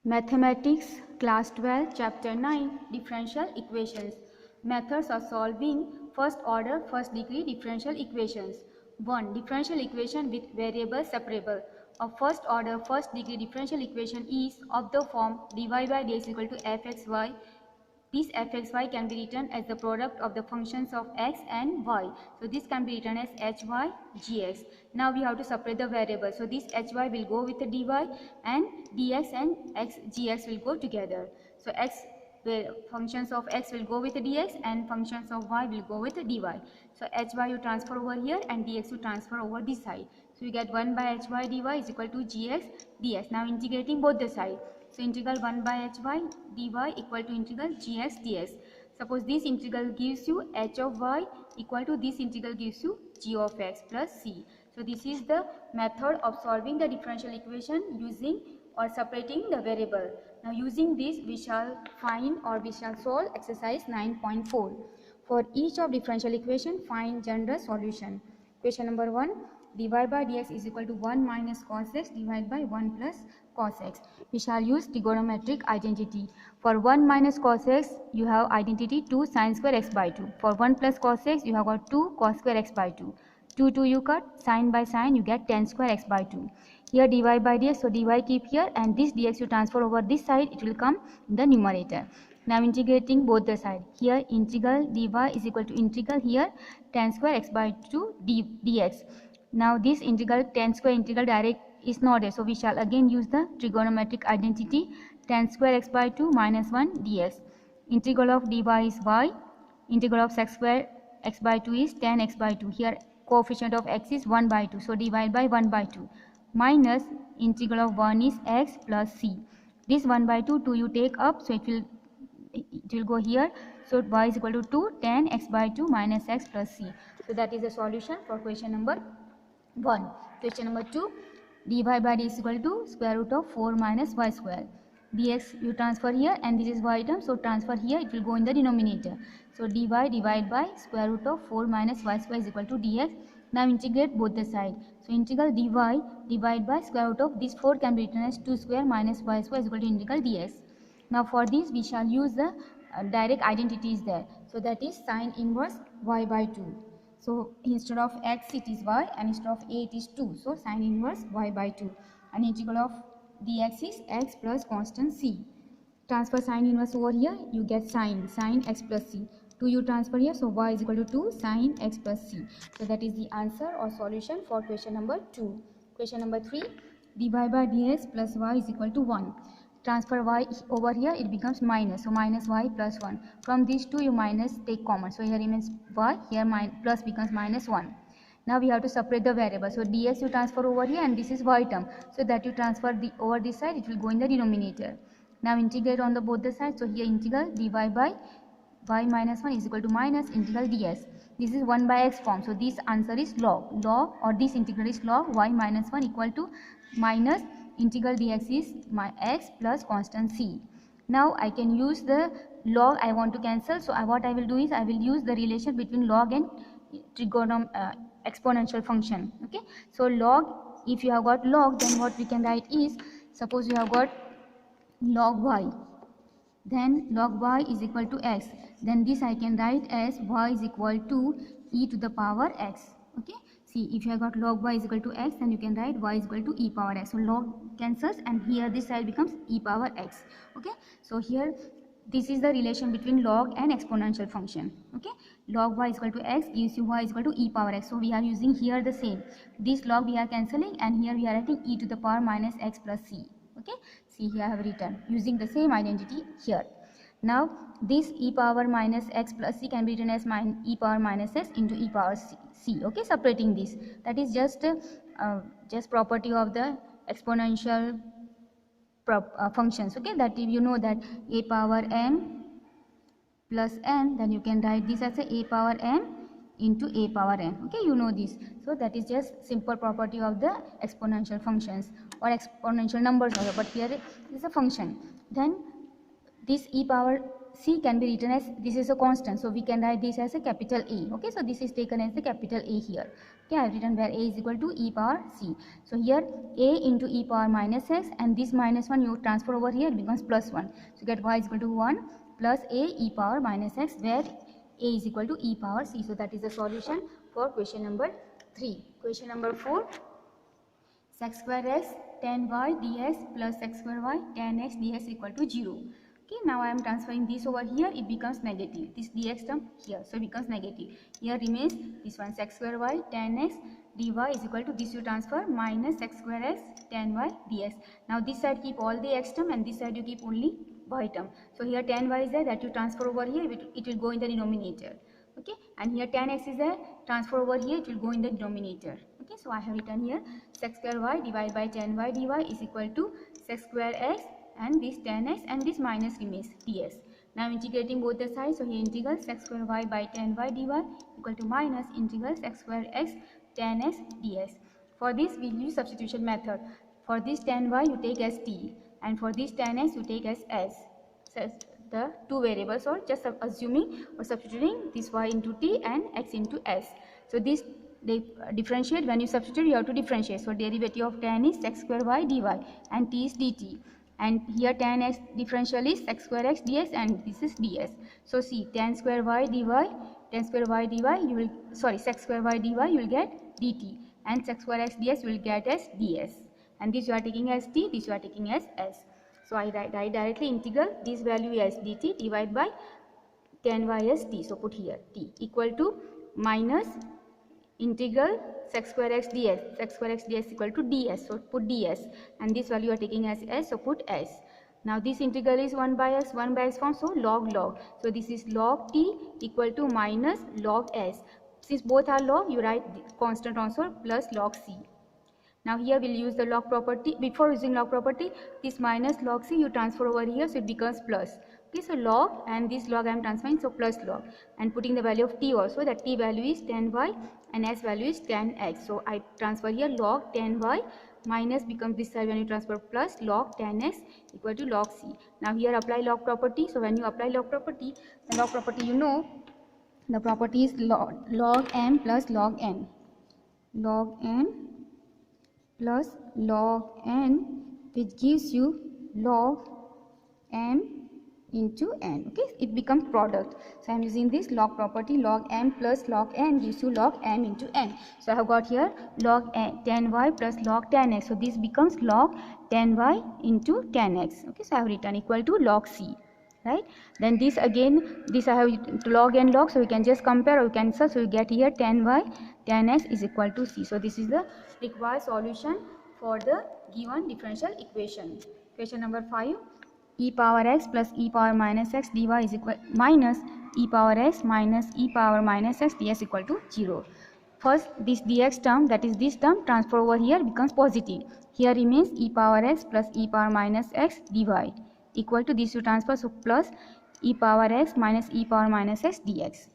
Mathematics, Class 12, Chapter 9, Differential Equations. Methods of solving first order, first degree differential equations. 1. Differential equation with variable separable. A first order, first degree differential equation is of the form dy by dx is equal to fxy. This fxy can be written as the product of the functions of x and y. So this can be written as hy gx. Now we have to separate the variables. So this hy will go with the dy and dx and x gx will go together. So functions of x will go with the dx and functions of y will go with the dy. So hy you transfer over here and dx you transfer over this side. So you get 1 by hy dy is equal to gx dx. Now integrating both the sides. So integral 1 by hy dy equal to integral gx dx. Suppose this integral gives you h of y equal to this integral gives you g of x plus c. So this is the method of solving the differential equation using or separating the variable. Now using this we shall find or we shall solve exercise 9.4. For each of differential equation find general solution. Question number 1. dy by dx is equal to 1 minus cos x divided by 1 plus cos x. We shall use trigonometric identity. For 1 minus cos x, you have identity 2 sin square x by 2. For 1 plus cos x, you have got 2 cos square x by 2. 2 you cut, sin by sin, you get tan square x by 2. Here dy by dx, so dy keep here and this dx you transfer over this side, it will come in the numerator. Now integrating both the side. Here integral dy is equal to integral here tan square x by 2 dx. Now this integral tan square integral direct is not there. So we shall again use the trigonometric identity tan square x by 2 minus 1 dx. Integral of dy is y. Integral of sec square x by 2 is tan x by 2. Here coefficient of x is 1 by 2. So divide by 1 by 2. Minus integral of 1 is x plus c. This 1 by 2 you take up. So it will go here. So y is equal to 2 tan x by 2 minus x plus c. So that is the solution for question number 1. Question number 2. dy by dx is equal to square root of 4 minus y square. Dx you transfer here and this is y term. So transfer here, it will go in the denominator. So dy divided by square root of 4 minus y square is equal to dx. Now integrate both the side. So integral dy divided by square root of this 4 can be written as 2 square minus y square is equal to integral dx. Now for this we shall use the direct identities there. So that is sine inverse y by 2. So instead of x it is y and instead of a it is 2. So sine inverse y by 2 and integral of dx is x plus constant c. Transfer sine inverse over here, you get sine x plus c. 2 you transfer here, so y is equal to 2 sine x plus c. So that is the answer or solution for question number 2. Question number 3. dy by dx plus y is equal to 1. Transfer y over here, it becomes minus. So minus y plus 1. From these two you minus take common. So here remains y, here plus becomes minus 1. Now we have to separate the variable. So ds you transfer over here and this is y term. So that you transfer over this side, it will go in the denominator. Now integrate on the both the sides. So here integral dy by y minus 1 is equal to minus integral ds. This is 1 by x form. So this answer is log or this integral is log y minus 1 equal to minus integral dx is my x plus constant c. Now I can use the log I want to cancel. So what I will do is I will use the relation between log and exponential function. Okay. So log, if you have got log, then what we can write is, suppose you have got log y, then log y is equal to x. Then this I can write as y is equal to e to the power x. Okay. See, if you have got log y is equal to x, then you can write y is equal to e power x. So log cancels and here this side becomes e power x. Okay. So here this is the relation between log and exponential function. Okay. Log y is equal to x gives you y is equal to e power x. So we are using here the same. This log we are cancelling and here we are writing e to the power minus x plus c. Okay. See, here I have written using the same identity here. Now this e power minus x plus c can be written as e power minus s into e power c. Okay, separating this, that is just property of the exponential functions. Okay, that if you know that a power m plus n, then you can write this as a power m into a power n. Okay, you know this. So that is just simple property of the exponential functions or exponential numbers also, but here is a function. Then this e power c can be written as, this is a constant, so we can write this as a capital A. Okay, so this is taken as the capital A here. Okay, I have written where A is equal to e power c. So here A into e power minus x, and this minus 1 you transfer over here, it becomes plus 1. So you get y is equal to 1 plus A e power minus x, where A is equal to e power c. So that is the solution for question number 3. Question number 4. Sec square x tan y ds plus sec square y tan x ds equal to 0. Okay, now I am transferring this over here, it becomes negative. This dx term here, so it becomes negative. Here remains this one, sec square y tan x dy is equal to, this you transfer, minus sec square x tan y ds. Now this side keep all the x term, and this side you keep only y term. So here tan y is there, that you transfer over here, it will go in the denominator. Okay, and here tan x is there, transfer over here, it will go in the denominator. Okay, so I have written here sec square y divided by tan y dy is equal to sec square x and this tan x, and this minus remains ds. Now integrating both the sides, so here integral sec square y by tan y dy equal to minus integral sec square x tan x ds. For this we use substitution method. For this tan y you take as t, and for this tan x you take as s. So the two variables, or just assuming or substituting this y into t and x into s. So this they differentiate, when you substitute you have to differentiate. So derivative of tan is sec square y dy and t is dt, and here tan x differential is sec square x ds, and this is ds. So see, tan square y dy, tan square y dy you will, sorry, sec square y dy you will get dt, and sec square x ds you will get as ds, and this you are taking as t, this you are taking as s. So I write directly integral this value as dt divided by tan y as t. So put here t equal to minus integral sec square x ds, sec square x ds equal to ds, so put ds, and this value you are taking as s, so put s. Now this integral is 1 by x form, so log. So this is log t equal to minus log s. Since both are log, you write constant also plus log c. Now here we'll use the log property. Before using log property, this minus log c you transfer over here, so it becomes plus. Okay, so log, and this log I am transferring, so plus log, and putting the value of t also, that t value is tan y and s value is tan x. So I transfer here log tan y minus becomes this side when you transfer plus log tan x equal to log c. Now here apply log property. So when you apply log property, the log property, you know, the property is log m plus log n. Log m plus log n, which gives you log m into n. Okay, it becomes product. So I am using this log property, log m plus log n gives you log m into n. So I have got here log tan y plus log tan x. So this becomes log tan y into tan x. Okay, so I have written equal to log c. Right, then this again, this I have log and log, so we can just compare or we cancel. So you get here tan y tan x is equal to c. So this is the required solution for the given differential equation. Question number 5. E power x plus e power minus x dy is equal minus e power x minus e power minus x ds equal to 0. First this dx term, that is this term, transfer over here becomes positive. Here remains e power x plus e power minus x dy equal to this you transfer, so plus e power x minus e power minus x dx.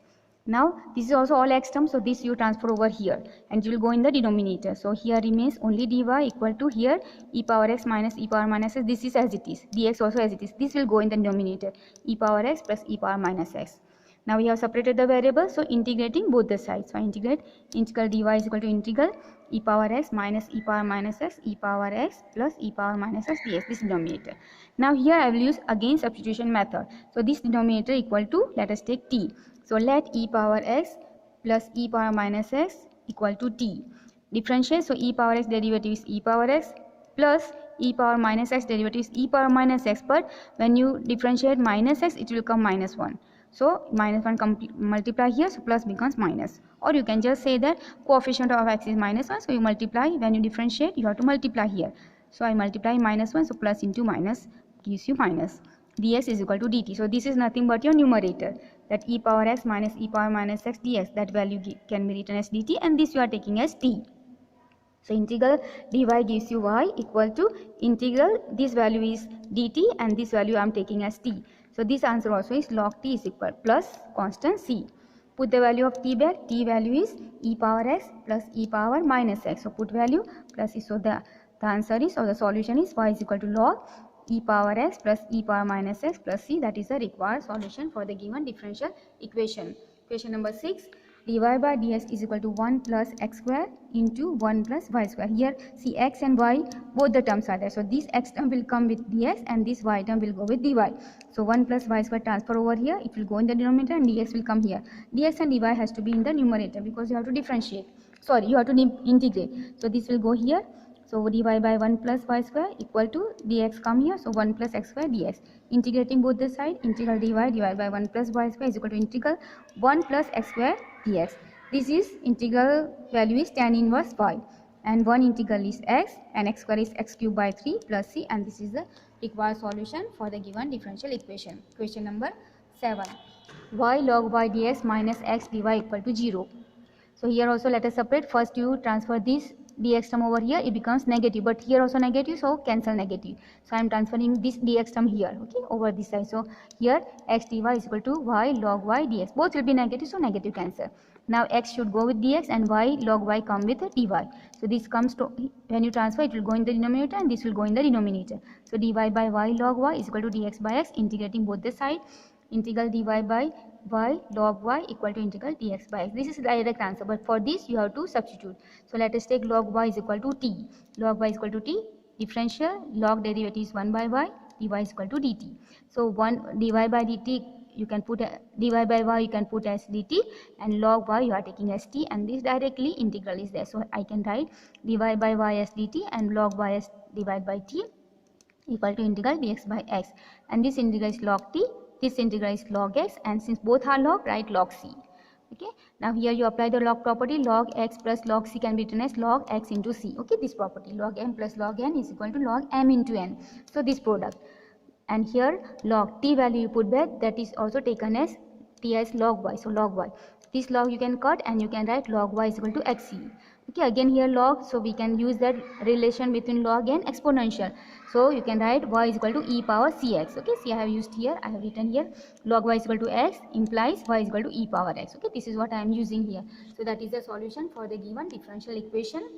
Now this is also all x terms, so this you transfer over here and you will go in the denominator. So here remains only dy equal to here e power x minus e power minus x, this is as it is, dx also as it is, this will go in the denominator, e power x plus e power minus x. Now we have separated the variables, so integrating both the sides. So I integrate, integral dy is equal to integral e power x minus e power minus x e power x plus e power minus x dx, this denominator. Now here I will use again substitution method. So this denominator equal to, let us take t. So let e power x plus e power minus x equal to t. Differentiate, so e power x derivative is e power x plus e power minus x derivative is e power minus x, but when you differentiate minus x it will come minus 1. So minus 1 multiply here, so plus becomes minus. Or you can just say that coefficient of x is minus 1, so you multiply, when you differentiate you have to multiply here. So I multiply minus 1, so plus into minus gives you minus. Dx is equal to dt. So this is nothing but your numerator, that e power x minus e power minus x dx, that value can be written as dt, and this you are taking as t. So integral dy gives you y equal to integral, this value is dt and this value I am taking as t. So this answer also is log t is equal plus constant c. Put the value of t back, t value is e power x plus e power minus x. So put value plus, so the answer is, or the solution is y is equal to log e power x plus e power minus x plus c. That is the required solution for the given differential equation. Question number 6. dy by dx is equal to 1 plus x square into 1 plus y square. Here see x and y, both the terms are there. So this x term will come with dx and this y term will go with dy. So 1 plus y square transfer over here, it will go in the denominator and dx will come here. Dx and dy has to be in the numerator because you have to differentiate. Sorry, you have to integrate. So this will go here. So dy by 1 plus y square equal to dx come here. So 1 plus x square dx. Integrating both the side, integral dy divided by 1 plus y square is equal to integral 1 plus x square dx. This is integral value is tan inverse y. And one integral is x and x square is x cube by 3 plus c, and this is the required solution for the given differential equation. Question number 7. Y log y dx minus x dy equal to 0. So here also let us separate. First you transfer this dx term over here, it becomes negative, but here also negative, so cancel negative. So I am transferring this dx term here, okay, over this side. So here x dy is equal to y log y dx. Both will be negative, so negative cancel. Now x should go with dx and y log y come with dy. So this comes to, when you transfer, it will go in the denominator and this will go in the denominator. So dy by y log y is equal to dx by x. Integrating both the side, integral dy by y log y equal to integral dx by x. This is the direct answer, but for this you have to substitute. So let us take log y is equal to t. Log y is equal to t. Differential log derivative is 1 by y. dy is equal to dt. So 1 dy by dt you can put dy by y you can put as dt, and log y you are taking as t, and this directly integral is there. So I can write dy by y as dt and log y as divided by t equal to integral dx by x, and this integral is log t, this integral is log x, and since both are log, write log c. Okay, now here you apply the log property. Log x plus log c can be written as log x into c. Okay, this property log m plus log n is equal to log m into n. So this product, and here log t value you put back, that is also taken as t as log y. So log y, this log you can cut and you can write log y is equal to xc. Okay, again here log, so we can use that relation between log and exponential. So you can write y is equal to e power cx. Okay, see I have used here, I have written here log y is equal to x implies y is equal to e power x. Okay, this is what I am using here. So that is the solution for the given differential equation.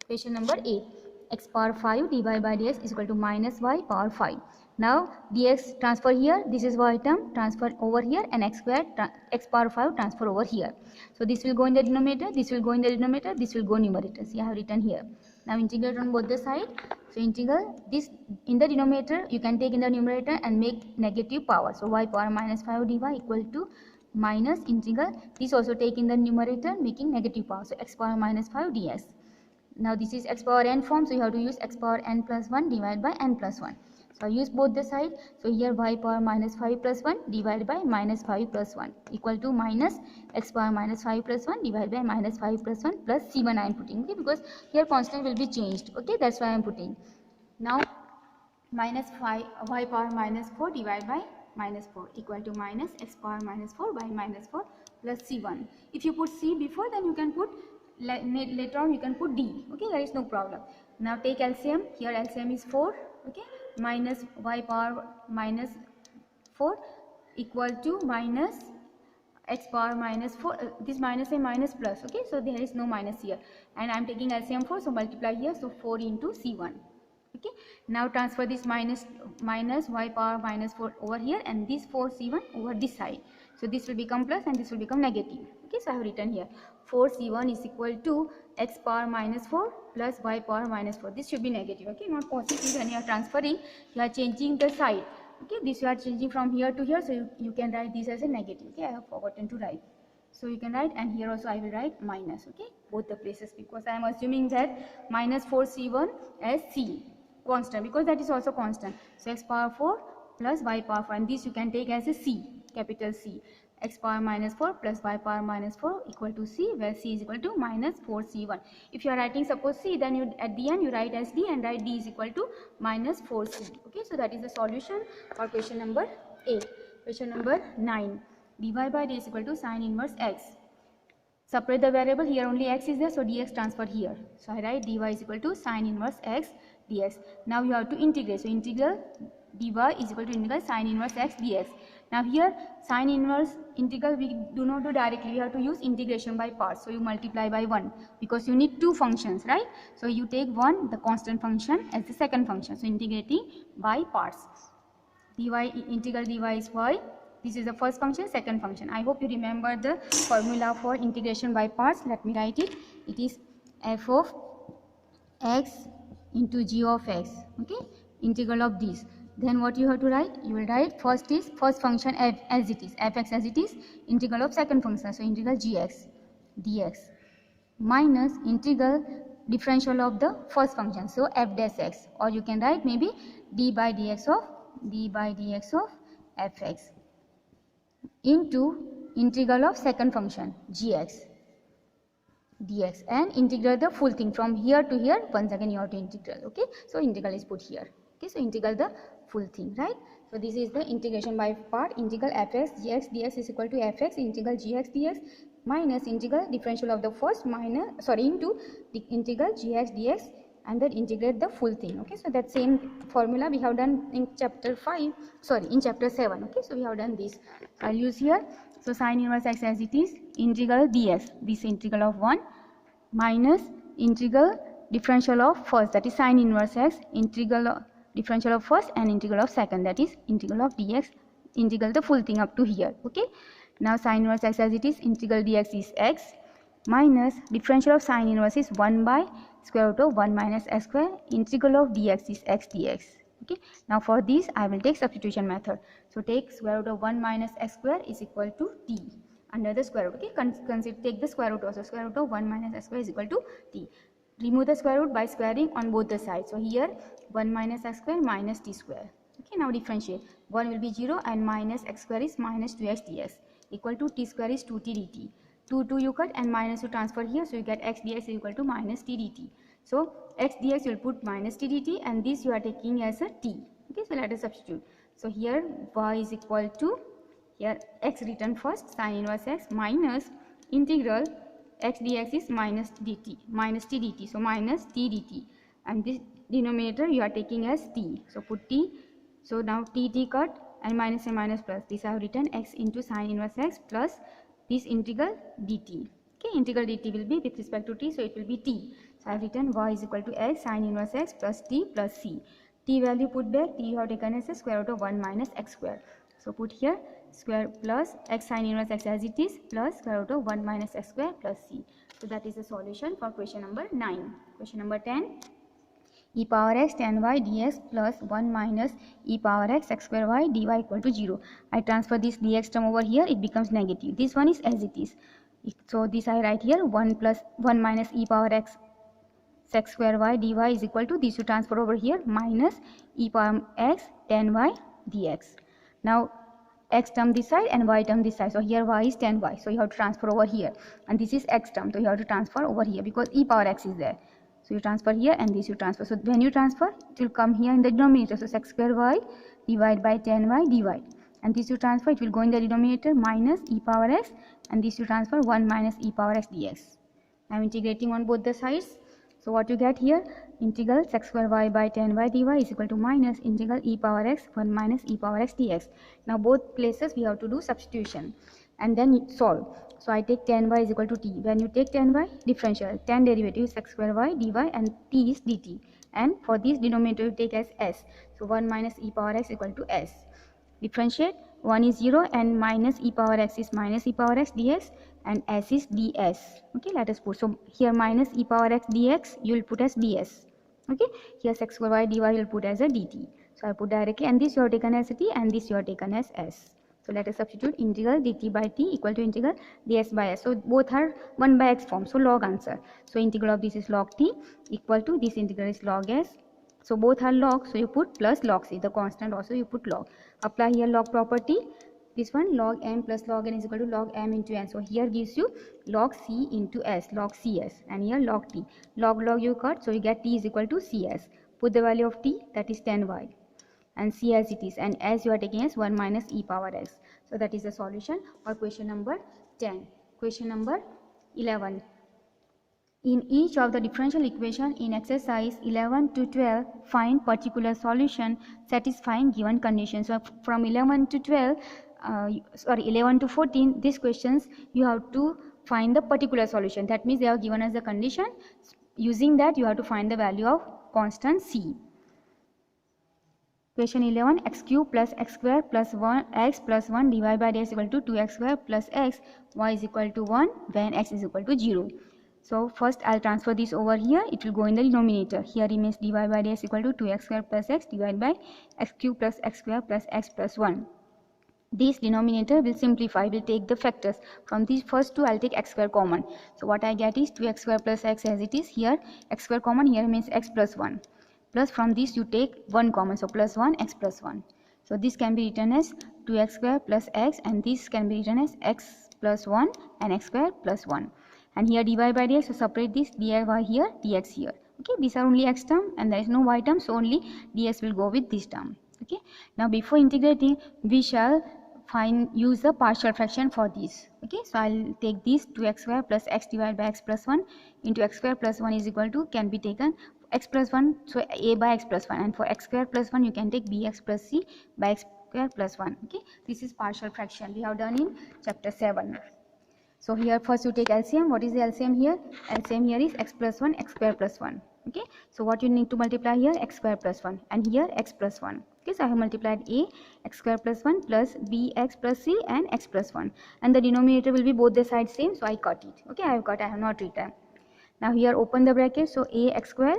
Question number 8. X power 5 dy by dx is equal to minus y power 5. Now dx transfer here, this is y term, transfer over here, and x square x power 5 transfer over here. So this will go in the denominator, this will go in the denominator, this will go numerator. See I have written here. Now integrate on both the side. So integral this in the denominator you can take in the numerator and make negative power. So y power minus 5 dy equal to minus integral, this also take in the numerator making negative power. So x power minus 5 ds. Now this is x power n form, so you have to use x power n plus 1 divided by n plus 1. So I use both the side. So here y power minus 5 plus 1 divided by minus 5 plus 1 equal to minus x power minus 5 plus 1 divided by minus 5 plus 1 plus c1 I am putting. Okay, because here constant will be changed. Okay, that's why I am putting. Now minus 5 y power minus 4 divided by minus 4 equal to minus x power minus 4 by minus 4 plus c1. If you put c before, then you can put later on you can put d. Okay, there is no problem. Now take LCM. Here LCM is 4. Okay, minus y power minus 4 equal to minus x power minus 4. This minus and minus plus. Okay, so there is no minus here, and I am taking LCM 4, so multiply here. So 4 into c1. Okay, now transfer this minus y power minus 4 over here, and this 4 c1 over this side. So this will become plus and this will become negative. Okay, so I have written here 4 c1 is equal to x power minus 4 plus y power minus 4. This should be negative. Okay, not positive. When you are transferring, you are changing the side. Okay, this you are changing from here to here, so you can write this as a negative. Okay, I have forgotten to write. So you can write, and here also I will write minus. Okay, both the places, because I am assuming that minus 4 c1 as c constant, because that is also constant. So x power 4 plus y power 4, and this you can take as a c, capital C. X power minus 4 plus y power minus 4 equal to c, where c is equal to minus 4 c1. If you are writing suppose c, then you at the end you write as d and write d is equal to minus 4c. Okay, so that is the solution for question number 8. Question number 9. dy by d is equal to sine inverse x. Separate the variable. Here only x is there, so dx transfer here. So I write dy is equal to sine inverse x dx. Now you have to integrate. So integral dy is equal to integral sine inverse x dx. Now here sine inverse integral we do not do directly, we have to use integration by parts. So you multiply by 1 because you need two functions, right? So you take one, the constant function, as the second function. So integrating by parts. Dy, integral dy is y. This is the first function, second function. I hope you remember the formula for integration by parts. Let me write it. It is f of x into g of x. Okay, integral of this. Then what you have to write? You will write first function f as it is, fx as it is, integral of second function, so integral gx dx, minus integral differential of the first function, so f dash x, or you can write maybe d by dx of fx into integral of second function gx dx, and integrate the full thing from here to here. Once again you have to integral. Okay, so integral is put here. Okay, so integral the full thing, right? So this is the integration by part. Integral fx gx dx is equal to fx integral gx dx minus integral differential of the first into the integral gx dx, and then integrate the full thing. Okay, so that same formula we have done in chapter 7. Okay, so we have done this. I'll use here. So sine inverse x as it is, integral dx, this integral of 1 minus integral differential of first, that is sine inverse x, integral of differential of first, and integral of second, that is integral of dx, integral the full thing up to here. Okay, now sine inverse x as it is, integral dx is x minus differential of sine inverse is 1 by square root of 1 minus x square, integral of dx is x dx. Okay, now for this I will take substitution method. So take square root of 1 minus x square is equal to t under the square root. Okay, take the square root also. Square root of 1 minus x square is equal to t. Remove the square root by squaring on both the sides. So here 1 minus x square minus t square. Okay, now differentiate. 1 will be 0 and minus x square is minus 2x dx equal to t square is 2t dt. 2 you cut and minus you transfer here, so you get x dx is equal to minus t dt. So x dx you will put minus t dt, and this you are taking as a t. Okay, so let us substitute. So here y is equal to, here x written first, sine inverse x minus integral x dx is minus dt, minus t dt, so minus t dt, and this denominator you are taking as t, so put t. So now t cut and minus and minus plus, this I have written x into sine inverse x plus this integral dt. Okay, integral dt will be with respect to t, so it will be t. So I have written y is equal to x sine inverse x plus t plus c. T value put back, t you have taken as a square root of 1 minus x square. So put here square plus x sine inverse x as it is plus square root of 1 minus x square plus c. So that is the solution for question number 9. Question number 10. E power x tan y dx plus 1 minus e power x square y dy equal to 0. I transfer this dx term over here, it becomes negative. This one is as it is. So this I write here 1 minus e power x square y dy is equal to, this you transfer over here, minus e power x tan y dx. Now x term this side and y term this side, so here y is tan y, so you have to transfer over here, and this is x term, so you have to transfer over here because e power x is there. So you transfer here and this you transfer. So when you transfer, it will come here in the denominator. So x square y divided by tan y dy, and this you transfer, it will go in the denominator minus e power x, and this you transfer 1 minus e power x dx. I am integrating on both the sides. So what you get here, integral x square y by tan y dy is equal to minus integral e power x 1 minus e power x dx. Now both places we have to do substitution and then solve. So I take tan y is equal to t. When you take tan y, differential, tan derivative is x square y dy and t is dt. And for this denominator you take as s. So 1 minus e power x equal to s. Differentiate, 1 is 0 and minus e power x is minus e power x dx, and s is ds. Okay, let us put. So here minus e power x dx you will put as ds. Okay, here x square y dy you will put as a dt. So I put directly, and this you are taken as a t and this you are taken as s. So let us substitute integral dt by t equal to integral ds by s. So both are 1 by x form, so log answer. So integral of this is log t equal to this integral is log s. So both are log, so you put plus log c, the constant also you put log. Apply here log property. This one log m plus log n is equal to log m into n. So here gives you log c into s, log cs, and here log t. Log you cut, so you get t is equal to cs. Put the value of t, that is tan y, and c as it is, and as you are taking as 1 minus e power x. So that is the solution for question number 10. Question number 11. In each of the differential equation in exercise 11 to 12, find particular solution satisfying given conditions. So from 11 to 12, 11 to 14, these questions you have to find the particular solution. That means they have given us the condition. Using that, you have to find the value of constant C. Question 11, x cube plus x square plus 1 x plus 1 divided by x equal to 2x square plus x, y is equal to 1 when x is equal to 0. So first I'll transfer this over here. It will go in the denominator. Here remains dy by dx equal to 2x square plus x divided by x cube plus x square plus x plus 1. This denominator will simplify, will take the factors. From these first two, I'll take x square common. So what I get is 2x square plus x as it is. Here x square common, here means x plus 1. Plus from this you take 1 common, so plus 1 x plus 1. So this can be written as 2x square plus x, and this can be written as x plus 1 and x square plus 1. And here dy by dx, so separate this dy here, dx here. Okay, these are only x term and there is no y term, so only dx will go with this term. Okay, now before integrating, we shall use the partial fraction for this. Okay, so I'll take this 2x square plus x divided by x plus 1 into x square plus 1 is equal to, can be taken x plus 1, so a by x plus 1, and for x square plus 1 you can take bx plus c by x square plus 1. Okay, this is partial fraction we have done in chapter 7. So here first you take LCM. What is the LCM here? LCM here is x plus 1 x square plus 1. Okay, so what you need to multiply here? X square plus 1, and here x plus 1. Okay, so I have multiplied a x square plus 1 plus bx plus c and x plus 1, and the denominator will be both the sides same, so I cut it. Okay, I have not written. Now here open the bracket, so a x square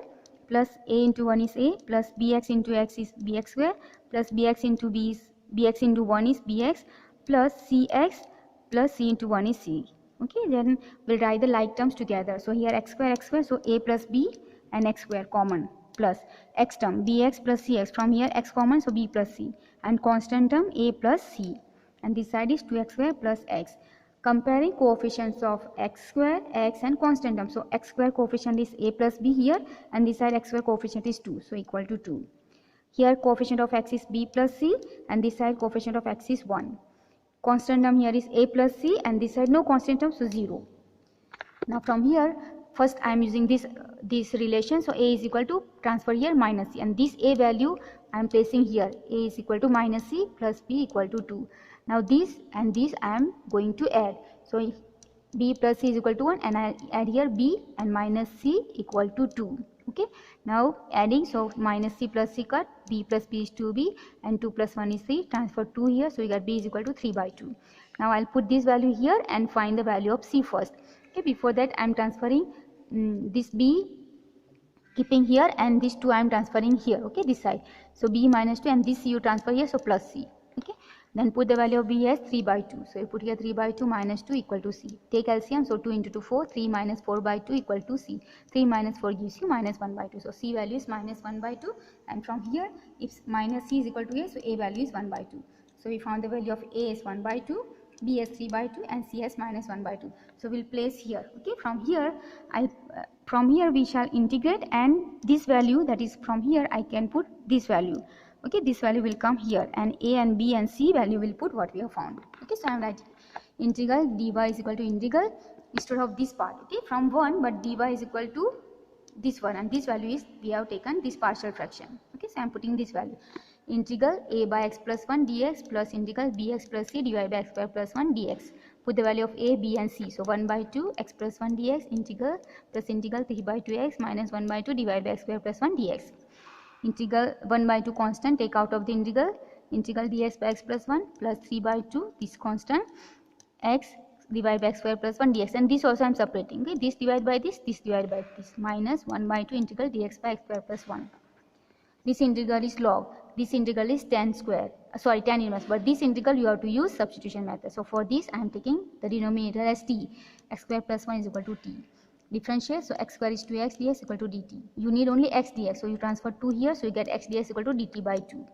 plus a into 1 is a plus bx into x is bx square plus bx into b is bx into 1 is bx plus cx plus c into 1 is c. Okay, then we'll write the like terms together. So here x square, so a plus b and x square common plus x term bx plus cx, from here x common, so b plus c, and constant term a plus c, and this side is 2x square plus x. Comparing coefficients of x square, x and constant term. So x square coefficient is a plus b here, and this side x square coefficient is 2, so equal to 2. Here coefficient of x is b plus c, and this side coefficient of x is 1. Constant term here is a plus c, and this side no constant term, so 0. Now from here first I am using this relation, so a is equal to, transfer here minus c, and this a value I am placing here. A is equal to minus c plus b equal to 2. Now this and this I am going to add, so b plus c is equal to 1, and I add here b and minus c equal to 2. Okay, now adding, so minus c plus c cut, b plus b is 2b, and 2 plus 1 is 3, transfer 2 here, so we got b is equal to 3 by 2. Now I'll put this value here and find the value of c first. Okay, before that I am transferring this b, keeping here, and this 2 I am transferring here. Okay, this side, so b minus 2, and this c you transfer here, so plus c. Okay, then put the value of b as 3 by 2. So you put here 3 by 2 minus 2 equal to c. Take LCM, so 2 into 2 4, 3 minus 4 by 2 equal to c. 3 minus 4 gives you minus 1 by 2. So c value is minus 1 by 2, and from here if minus c is equal to a, so a value is 1 by 2. So we found the value of a is 1 by 2, b as 3 by 2, and c as minus 1 by 2. So we'll place here. Okay, from here we shall integrate, and this value, that is from here I can put this value. Okay, this value will come here, and a and b and c value will put what we have found. Okay, so I am writing integral dy is equal to integral instead of this part. Okay, from 1, but dy is equal to this one, and this value is, we have taken this partial fraction. Okay, so I am putting this value, integral a by x plus 1 dx plus integral bx plus c divided by x square plus 1 dx. Put the value of a, b and c. So 1 by 2 x plus 1 dx integral plus integral 3 by 2x minus 1 by 2 divided by x square plus 1 dx. Integral 1 by 2 constant, take out of the integral dx by x plus 1 plus 3 by 2, this constant, x divided by x square plus 1 dx, and this also I am separating. Okay, this divided by this divided by this, minus 1 by 2 integral dx by x square plus 1. This integral is log, this integral is tan inverse, but this integral you have to use substitution method. So for this I am taking the denominator as t, x square plus 1 is equal to t. Differentiate, so x square is 2x dx equal to dt. You need only x dx, so you transfer 2 here, so you get x dx equal to dt by 2.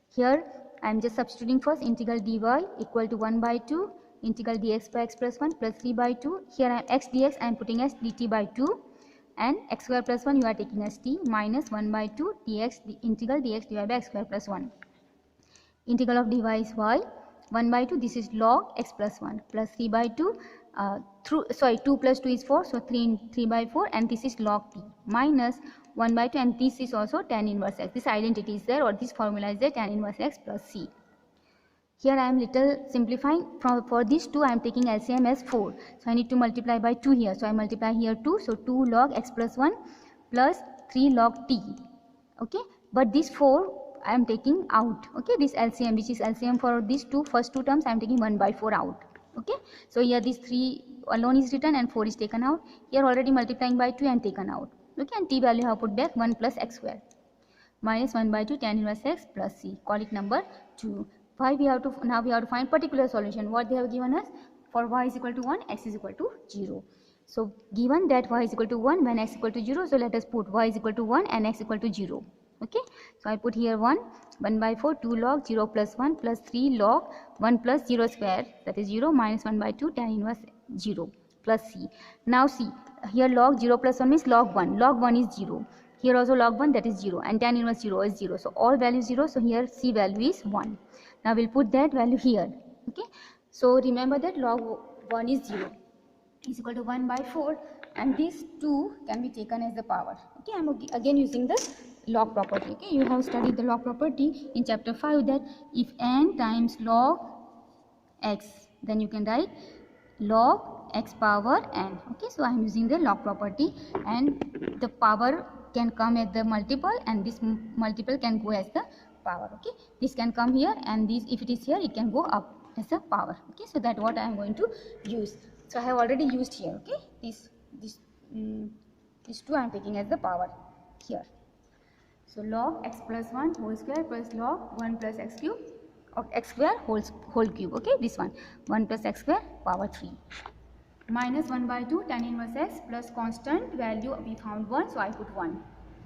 Here I am just substituting first, integral dy equal to 1 by 2 integral dx by x plus 1 plus 3 by 2. Here x dx I am putting as dt by 2, and x square plus 1 you are taking as t, minus 1 by 2 dx, the integral dx divided by x square plus 1. Integral of dy is y, 1 by 2, this is log x plus 1 plus 3 by 2 2 plus 2 is 4, so 3 by 4, and this is log t minus 1 by 2, and this is also tan inverse x. This identity is there, or this formula is there, tan inverse x plus c. Here I am little simplifying. For these two I am taking LCM as 4, so I need to multiply by 2 here, so I multiply here 2, so 2 log x plus 1 plus 3 log t. Okay, but this 4 I am taking out. Okay, this LCM, which is LCM for these first two terms, I am taking 1 by 4 out. Okay, so here this 3 alone is written and 4 is taken out. Here already multiplying by 2 and taken out. Okay, and t value I have put back 1 plus x square minus 1 by 2 tan inverse x plus c. Call it number 2. Why we have to, now we have to find particular solution. What they have given us for y is equal to 1, x is equal to 0. So given that y is equal to 1 when x equal to 0, so let us put y is equal to 1 and x equal to 0. Okay, so I put here 1 by 4, 2 log 0 plus 1 plus 3 log 1 plus 0 square, that is 0, minus 1 by 2 tan inverse 0 plus c. Now see, here log 0 plus 1 means log 1. Log 1 is 0. Here also log 1, that is 0, and tan inverse 0 is 0. So all values 0. So here c value is 1. Now we'll put that value here. Okay, so remember that log 1 is 0 is equal to 1 by 4, and these 2 can be taken as the power. Okay, I'm again using the log property. Okay, you have studied the log property in chapter 5, that if n times log x, then you can write log x power n. Okay, so I am using the log property, and the power can come as the multiple, and this multiple can go as the power. Okay, this can come here, and this, if it is here, it can go up as a power. Okay, so that what I am going to use. So I have already used here. Okay, these two I am taking as the power here. So log x plus 1 whole square plus log 1 plus x cube, of x square whole cube. Okay, this one 1 plus x square power 3 minus 1 by 2 tan inverse x plus constant value we found 1, so I put 1.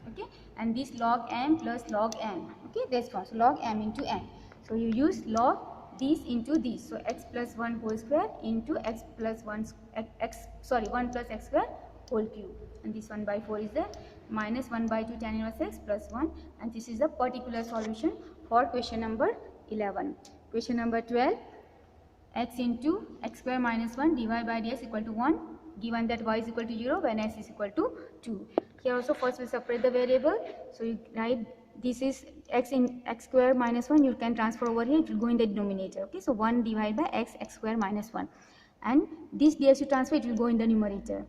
Okay, and this log m plus log n. Okay, that's one. So log m into n. So you use log this into this. So x plus 1 whole square into x plus 1 1 plus x square whole cube, and this 1 by 4 is there, minus 1 by 2 tan inverse x plus 1, and this is the particular solution for question number 11. Question number 12, x into x square minus 1 dy by dx equal to 1, given that y is equal to 0 when x is equal to 2. Here also first we separate the variable, so you write this is x in x square minus 1, you can transfer over here, it will go in the denominator. Okay, so 1 divided by x square minus 1, and this dx you transfer, it will go in the numerator.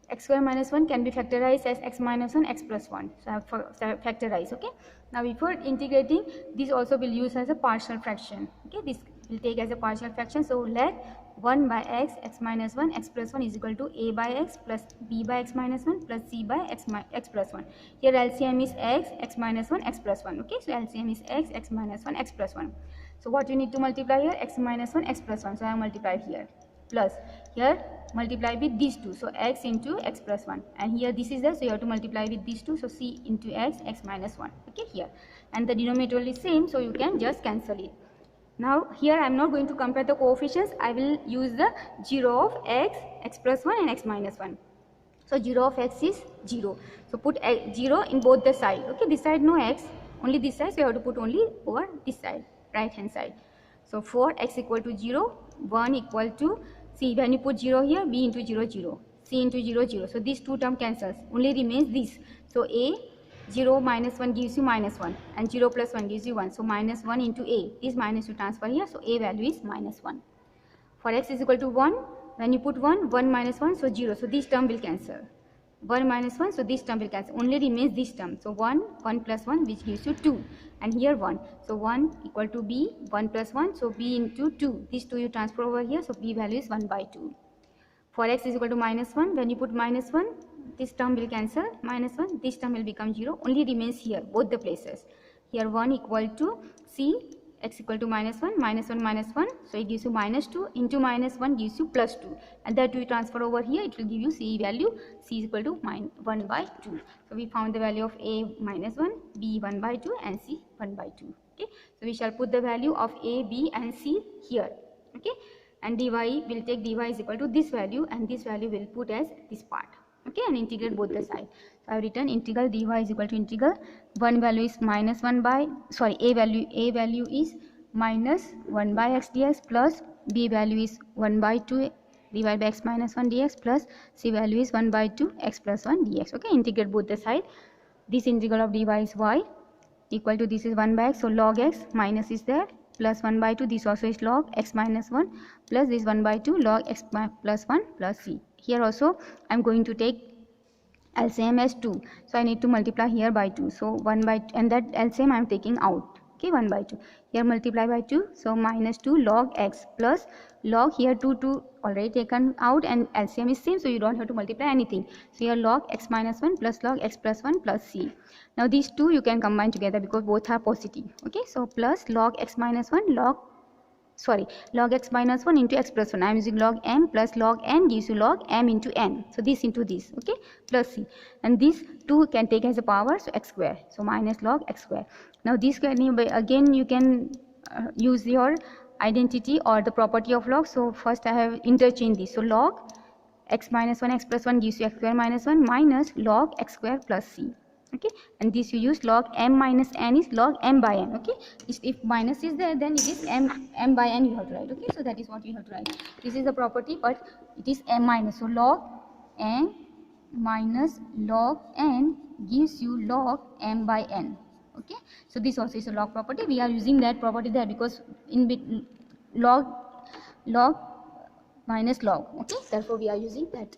X square minus 1 can be factorized as x minus 1 x plus 1, so I have factorized. Okay, now before integrating, this also will use as a partial fraction. Okay, this will take as a partial fraction, so let 1 by x minus 1 x plus 1 is equal to a by x plus b by x minus 1 plus c by x plus 1. Here LCM is x minus 1 x plus 1. Okay, so LCM is x minus 1 x plus 1. So what you need to multiply here, x minus 1 x plus 1, so I have multiplied here, plus here multiply with these two, so x into x plus 1, and here this is there, so you have to multiply with these two, so c into x minus 1. Okay, here, and the denominator is same, so you can just cancel it. Now here I am not going to compare the coefficients, I will use the 0 of x plus 1 and x minus 1. So 0 of x is 0, so put 0 in both the side. Okay, this side no x, only this side, so you have to put only over this side, right hand side. So for x equal to 0, 1 equal to, see when you put 0 here, b into 0 0, c into 0 0, so these two term cancels, only remains this. So a 0 minus 1 gives you minus 1, and 0 plus 1 gives you 1, so minus 1 into a, this minus you transfer here, so a value is minus 1. For x is equal to 1, when you put 1 minus 1, so 0, so this term will cancel. 1 minus 1, so this term will cancel, only remains this term, so 1 plus 1 which gives you 2, and here 1, so 1 equal to b, 1 plus 1, so b into 2, these 2 you transfer over here, so b value is 1 by 2. For x is equal to minus 1, when you put minus 1, this term will cancel, minus 1, this term will become 0, only remains here, both the places. Here 1 equal to c, x equal to minus 1, minus 1 minus 1, so it gives you minus 2, into minus 1 gives you plus 2, and that we transfer over here, it will give you c value, c is equal to 1 by 2. So we found the value of a minus 1, b 1 by 2, and c 1 by 2. Okay, so we shall put the value of a, b and c here. Okay, and dy, will take dy is equal to this value, and this value will put as this part. Okay, and integrate both the sides. So I have written integral dy is equal to integral, one value is minus 1 by, sorry, a value is minus 1 by x dx plus b value is 1 by 2 divided by x minus 1 dx plus c value is 1 by 2 x plus 1 dx. Okay, integrate both the side. This integral of dy is y equal to, this is 1 by x, so log x minus is there, plus 1 by 2, this also is log x minus 1, plus this 1 by 2 log x plus 1 plus c. Here also I am going to take LCM as 2, so I need to multiply here by 2, so 1 by 2, and that LCM I am taking out. Okay, 1 by 2, here multiply by 2, so minus 2 log x plus log, here 2 already taken out and LCM is same, so you don't have to multiply anything. So here log x minus 1 plus log x plus 1 plus c. Now these two you can combine together because both are positive. Okay, so plus log x minus 1 log x minus 1 into x plus 1. I am using log m, plus log n gives you log m into n. So this into this, okay, plus c. And these two can take as a power, so x square. So minus log x square. Now this can, again you can use your identity or the property of log. So first I have interchanged this. So log x minus 1 x plus 1 gives you x square minus 1 minus log x square plus c. Okay, and this you use log m minus n is log m by n. Okay, if minus is there, then it is m by n you have to write. Okay, so that is what you have to write. This is the property, but it is m minus, so log n minus log n gives you log m by n. Okay, so this also is a log property. We are using that property there because in log minus log. Okay, therefore we are using that.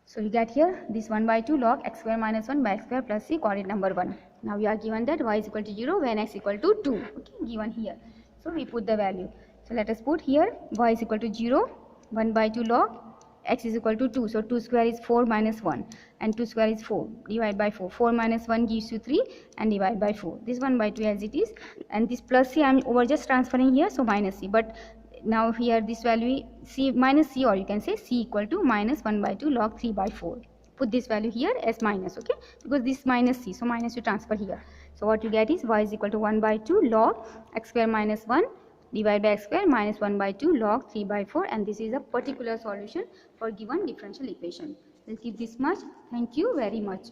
So you get here this 1 by 2 log x square minus 1 by x square plus c, coordinate number 1. Now we are given that y is equal to 0 when x equal to 2. Okay, given here. So we put the value. So let us put here y is equal to 0, 1 by 2 log x is equal to 2. So 2 square is 4 minus 1 and 2 square is 4. Divide by 4. 4 minus 1 gives you 3 and divide by 4. This 1 by 2 as it is, and this plus c I am over just transferring here, so minus c. But now here this value c minus c, or you can say c equal to minus 1 by 2 log 3 by 4. Put this value here as minus, okay, because this minus c, so minus you transfer here. So what you get is y is equal to 1 by 2 log x square minus 1 divided by x square minus 1 by 2 log 3 by 4, and this is a particular solution for given differential equation. We'll keep this much. Thank you very much.